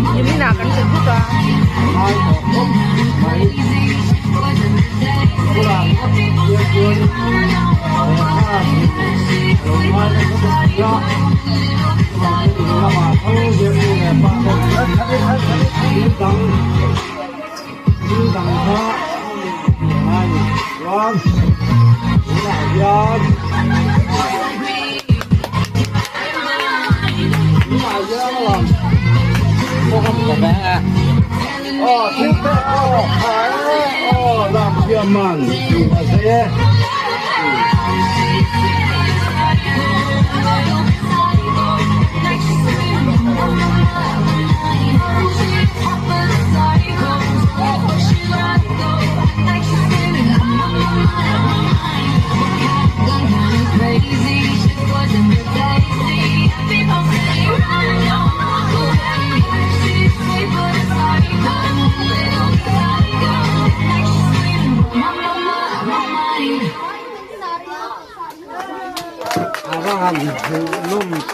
Yung minakan sa buka. Hai một mấy cô là yêu thương rồi mai nó có được rõ mà không việc gì là bạn một rất như đằng thọ này con lại dân lại dân làm có không có bé à tiếp theo phải làm việc mặn là thế à vâng,